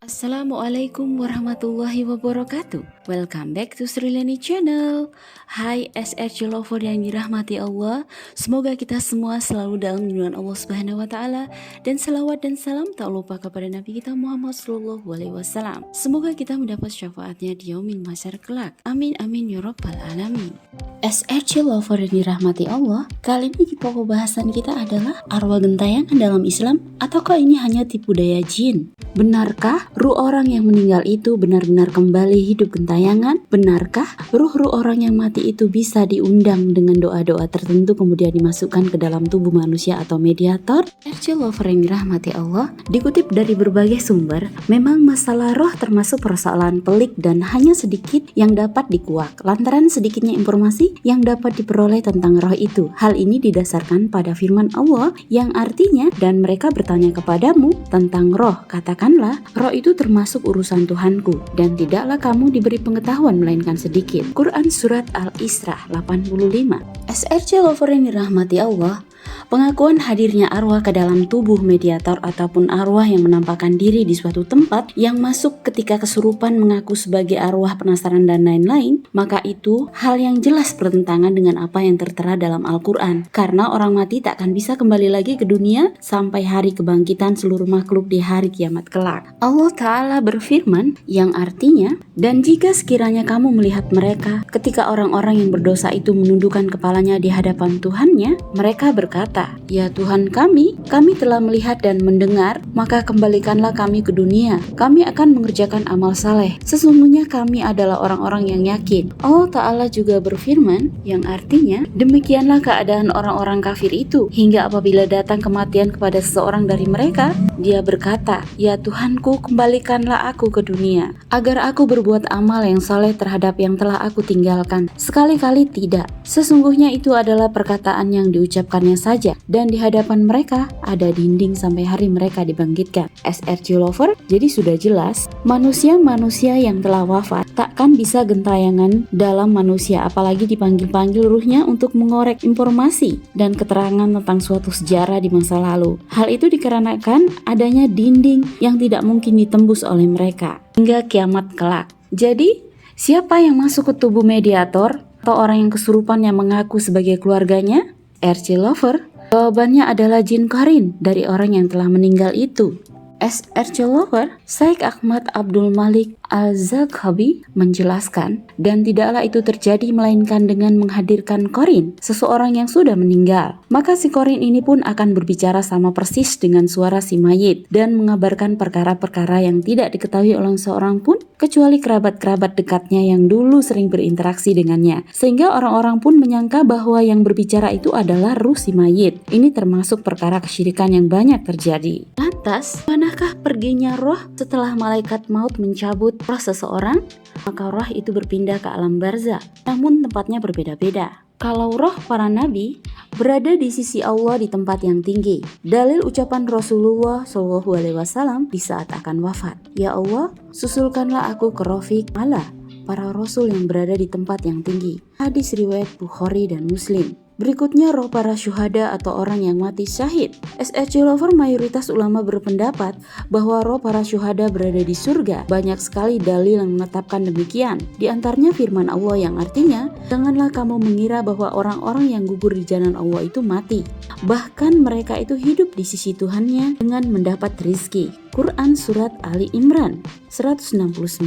Assalamualaikum warahmatullahi wabarakatuh. Welcome back to Srileni Channel. Hai SRC lover yang dirahmati Allah. Semoga kita semua selalu dalam lindungan Allah Subhanahu wa taala, dan selawat dan salam tak lupa kepada Nabi kita Muhammad sallallahu alaihi wasallam. Semoga kita mendapat syafaatnya di yaumil mahsyar kelak. Amin amin ya rabbal alamin. SRC lover yang dirahmati Allah, kali ini pokok bahasan kita adalah arwah gentayangan dalam Islam, ataukah ini hanya tipu daya jin? Benarkah ruh orang yang meninggal itu benar-benar kembali hidup gentayangan? Benarkah ruh-ruh orang yang mati itu bisa diundang dengan doa-doa tertentu kemudian dimasukkan ke dalam tubuh manusia atau mediator? RC lover yang dirahmati Allah, dikutip dari berbagai sumber, memang masalah roh termasuk persoalan pelik dan hanya sedikit yang dapat dikuak lantaran sedikitnya informasi yang dapat diperoleh tentang roh itu. Hal ini didasarkan pada firman Allah yang artinya, dan mereka bertanya kepadamu tentang roh, katakanlah, roh itu termasuk urusan Tuhanku, dan tidaklah kamu diberi pengetahuan melainkan sedikit. Quran Surat Al-Isra 85. SRC lover yang dirahmati Allah, pengakuan hadirnya arwah ke dalam tubuh mediator ataupun arwah yang menampakkan diri di suatu tempat yang masuk ketika kesurupan mengaku sebagai arwah penasaran dan lain-lain, maka itu hal yang jelas bertentangan dengan apa yang tertera dalam Al-Quran, karena orang mati tak akan bisa kembali lagi ke dunia sampai hari kebangkitan seluruh makhluk di hari kiamat kelak. Allah Ta'ala berfirman yang artinya, dan jika sekiranya kamu melihat mereka ketika orang-orang yang berdosa itu menundukkan kepalanya di hadapan Tuhannya, mereka berkata, ya Tuhan kami telah melihat dan mendengar, maka kembalikanlah kami ke dunia. Kami akan mengerjakan amal saleh. Sesungguhnya kami adalah orang-orang yang yakin. Allah Ta'ala juga berfirman yang artinya, demikianlah keadaan orang-orang kafir itu, hingga apabila datang kematian kepada seseorang dari mereka, dia berkata, ya Tuhanku, kembalikanlah aku ke dunia, agar aku berbuat amal yang saleh terhadap yang telah aku tinggalkan. Sekali-kali tidak. Sesungguhnya itu adalah perkataan yang diucapkannya saja, dan di hadapan mereka ada dinding sampai hari mereka dibangkitkan. SRC lover, jadi sudah jelas, manusia-manusia yang telah wafat takkan bisa gentayangan dalam manusia, apalagi dipanggil-panggil ruhnya untuk mengorek informasi dan keterangan tentang suatu sejarah di masa lalu. Hal itu dikarenakan adanya dinding yang tidak mungkin ditembus oleh mereka hingga kiamat kelak. Jadi, siapa yang masuk ke tubuh mediator atau orang yang kesurupan yang mengaku sebagai keluarganya? RC lover, jawabannya adalah jin qarin dari orang yang telah meninggal itu. SRC lover, Syekh Ahmad Abdul Malik Al-Zakhabi menjelaskan, dan tidaklah itu terjadi melainkan dengan menghadirkan qarin, seseorang yang sudah meninggal. Maka si qarin ini pun akan berbicara sama persis dengan suara si mayit dan mengabarkan perkara-perkara yang tidak diketahui oleh seorang pun kecuali kerabat-kerabat dekatnya yang dulu sering berinteraksi dengannya, sehingga orang-orang pun menyangka bahwa yang berbicara itu adalah ruh si mayit. Ini termasuk perkara kesyirikan yang banyak terjadi. Lantas, manakah perginya roh setelah malaikat maut mencabut roh seseorang? Maka roh itu berpindah ke alam barzah, namun tempatnya berbeda-beda. Kalau roh para nabi berada di sisi Allah di tempat yang tinggi. Dalil ucapan Rasulullah SAW di saat akan wafat, ya Allah, susulkanlah aku ke Rafiq A'la, para rasul yang berada di tempat yang tinggi. Hadis riwayat Bukhari dan Muslim. Berikutnya roh para syuhada atau orang yang mati syahid. SRC lover, mayoritas ulama berpendapat bahwa roh para syuhada berada di surga. Banyak sekali dalil yang menetapkan demikian. Di antaranya firman Allah yang artinya, janganlah kamu mengira bahwa orang-orang yang gugur di jalan Allah itu mati. Bahkan mereka itu hidup di sisi Tuhannya dengan mendapat rizki. Quran Surat Ali Imran 169.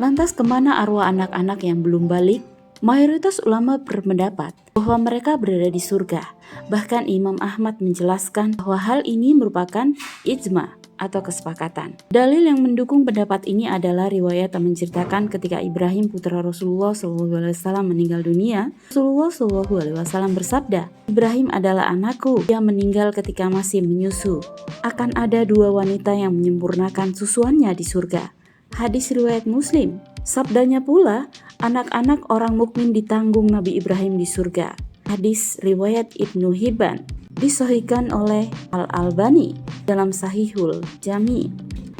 Lantas kemana arwah anak-anak yang belum balik? Mayoritas ulama berpendapat bahwa mereka berada di surga. Bahkan Imam Ahmad menjelaskan bahwa hal ini merupakan ijma atau kesepakatan. Dalil yang mendukung pendapat ini adalah riwayat yang menceritakan ketika Ibrahim putra Rasulullah SAW meninggal dunia. Rasulullah SAW bersabda, Ibrahim adalah anakku yang meninggal ketika masih menyusu. Akan ada dua wanita yang menyempurnakan susuannya di surga. Hadis riwayat Muslim. Sabdanya pula, anak-anak orang mukmin ditanggung Nabi Ibrahim di surga. Hadis riwayat Ibnu Hibban, disahihkan oleh Al-Albani dalam Sahihul Jami.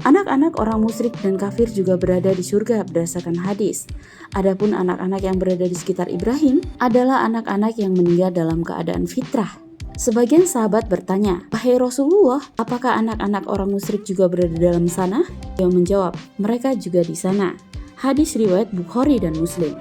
Anak-anak orang musyrik dan kafir juga berada di surga berdasarkan hadis. Adapun anak-anak yang berada di sekitar Ibrahim adalah anak-anak yang meninggal dalam keadaan fitrah. Sebagian sahabat bertanya, "Wahai Rasulullah, apakah anak-anak orang musyrik juga berada dalam sana?" Dia menjawab, "Mereka juga di sana." Hadis riwayat Bukhari dan Muslim.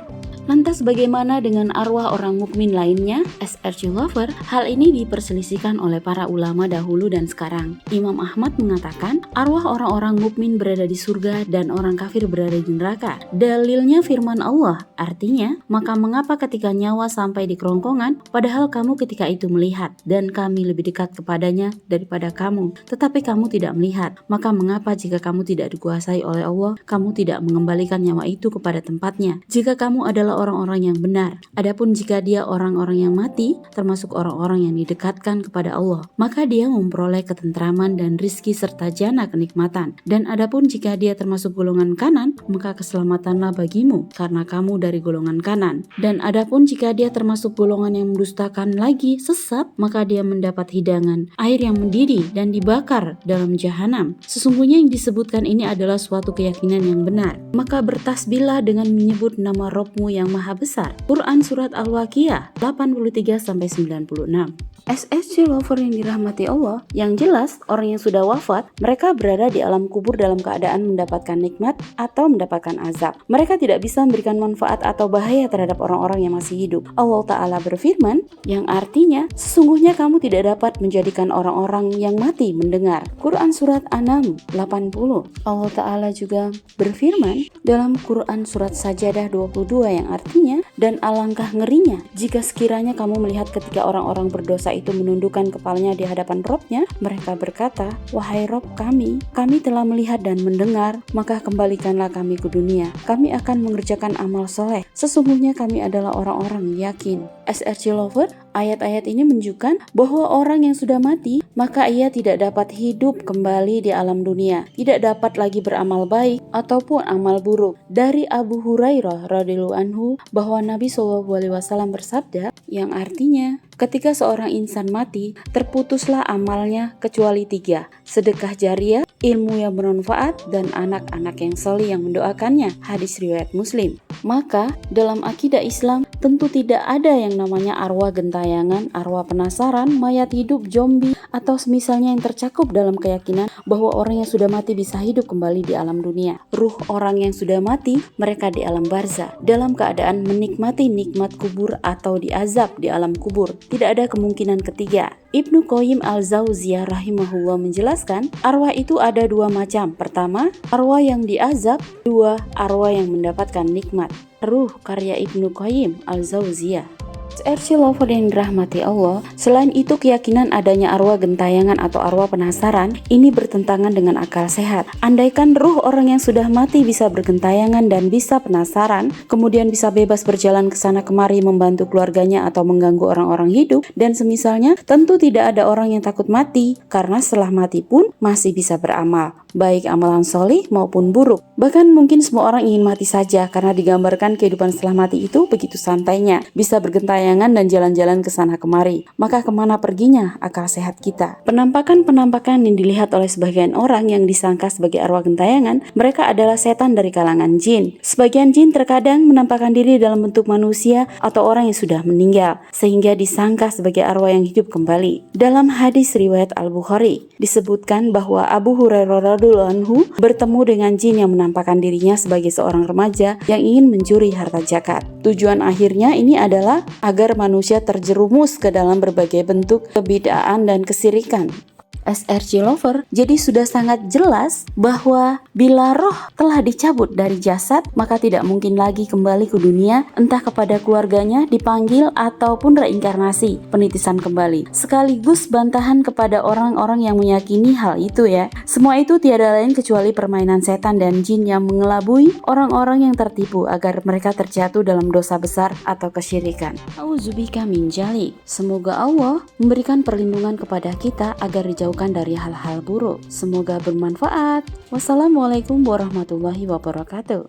Lantas bagaimana dengan arwah orang mukmin lainnya? SRC Lover, hal ini diperselisihkan oleh para ulama dahulu dan sekarang. Imam Ahmad mengatakan, arwah orang-orang mukmin berada di surga dan orang kafir berada di neraka. Dalilnya firman Allah, artinya, maka mengapa ketika nyawa sampai di kerongkongan, padahal kamu ketika itu melihat, dan kami lebih dekat kepadanya daripada kamu, tetapi kamu tidak melihat. Maka mengapa jika kamu tidak dikuasai oleh Allah, kamu tidak mengembalikan nyawa itu kepada tempatnya? Jika kamu adalah orang-orang yang benar. Adapun jika dia orang-orang yang mati, termasuk orang-orang yang didekatkan kepada Allah, maka dia memperoleh ketentraman dan rizki serta jana kenikmatan. Dan adapun jika dia termasuk golongan kanan, maka keselamatanlah bagimu, karena kamu dari golongan kanan. Dan adapun jika dia termasuk golongan yang mendustakan lagi, sesat, maka dia mendapat hidangan, air yang mendidih dan dibakar dalam jahanam. Sesungguhnya yang disebutkan ini adalah suatu keyakinan yang benar. Maka bertasbihlah dengan menyebut nama Rabbmu yang Maha Besar. Quran Surat Al-Waqiah 83-96. SSC Lover yang dirahmati Allah, yang jelas orang yang sudah wafat, mereka berada di alam kubur dalam keadaan mendapatkan nikmat atau mendapatkan azab. Mereka tidak bisa memberikan manfaat atau bahaya terhadap orang-orang yang masih hidup. Allah Ta'ala berfirman, yang artinya, sesungguhnya kamu tidak dapat menjadikan orang-orang yang mati mendengar. Quran Surat An-Naml 80. Allah Ta'ala juga berfirman dalam Quran Surat Sajadah 22 yang artinya, dan alangkah ngerinya jika sekiranya kamu melihat ketika orang-orang berdosa itu menundukkan kepalanya di hadapan Robnya, mereka berkata, "Wahai Rob kami telah melihat dan mendengar, maka kembalikanlah kami ke dunia. Kami akan mengerjakan amal soleh. Sesungguhnya kami adalah orang-orang yakin." SRC Lover, ayat-ayat ini menunjukkan bahwa orang yang sudah mati, maka ia tidak dapat hidup kembali di alam dunia, tidak dapat lagi beramal baik ataupun amal buruk. Dari Abu Hurairah radhiyallahu anhu bahwa Nabi SAW bersabda, yang artinya, ketika seorang insan mati, terputuslah amalnya kecuali 3, sedekah jariah, ilmu yang bermanfaat, dan anak-anak yang saleh yang mendoakannya. Hadis riwayat Muslim. Maka dalam akidah Islam tentu tidak ada yang namanya arwah gentayangan, arwah penasaran, mayat hidup, zombie, atau semisalnya yang tercakup dalam keyakinan bahwa orang yang sudah mati bisa hidup kembali di alam dunia. Ruh orang yang sudah mati, mereka di alam barzah, dalam keadaan menikmati nikmat kubur atau diazab di alam kubur. Tidak ada kemungkinan ketiga. Ibnu Qayyim al-Jauziyah rahimahullah menjelaskan, arwah itu ada 2 macam. Pertama, arwah yang diazab. 2, arwah yang mendapatkan nikmat. Ruh karya Ibnu Qayyim al-Jauziyah. SRC Lover yang dirahmati Allah, selain itu keyakinan adanya arwah gentayangan atau arwah penasaran ini bertentangan dengan akal sehat. Andaikan ruh orang yang sudah mati bisa bergentayangan dan bisa penasaran, kemudian bisa bebas berjalan ke sana kemari membantu keluarganya atau mengganggu orang-orang hidup dan semisalnya, tentu tidak ada orang yang takut mati karena setelah mati pun masih bisa beramal, baik amalan solih maupun buruk. Bahkan mungkin semua orang ingin mati saja karena digambarkan kehidupan setelah mati itu begitu santainya, bisa bergentayangan dan jalan-jalan ke sana kemari. Maka kemana perginya akal sehat kita? Penampakan-penampakan yang dilihat oleh sebagian orang yang disangka sebagai arwah gentayangan, mereka adalah setan dari kalangan jin. Sebagian jin terkadang menampakkan diri dalam bentuk manusia atau orang yang sudah meninggal, sehingga disangka sebagai arwah yang hidup kembali. Dalam hadis riwayat Al-Bukhari, disebutkan bahwa Abu Hurairah radhiyallahu anhu bertemu dengan jin yang menampakkan dirinya sebagai seorang remaja yang ingin mencuri harta zakat. Tujuan akhirnya ini adalah agar manusia terjerumus ke dalam berbagai bentuk kebid'ahan dan kesirikan. SRC Lover, jadi sudah sangat jelas bahwa bila roh telah dicabut dari jasad, maka tidak mungkin lagi kembali ke dunia, entah kepada keluarganya, dipanggil, ataupun reinkarnasi, penitisan kembali. Sekaligus bantahan kepada orang-orang yang meyakini hal itu ya. Semua itu tiada lain kecuali permainan setan dan jin yang mengelabui orang-orang yang tertipu agar mereka terjatuh dalam dosa besar atau kesyirikan. Auzubillahi min dzalik. Semoga Allah memberikan perlindungan kepada kita agar dijauhkan dari hal-hal buruk. Semoga bermanfaat. Wassalamualaikum warahmatullahi wabarakatuh.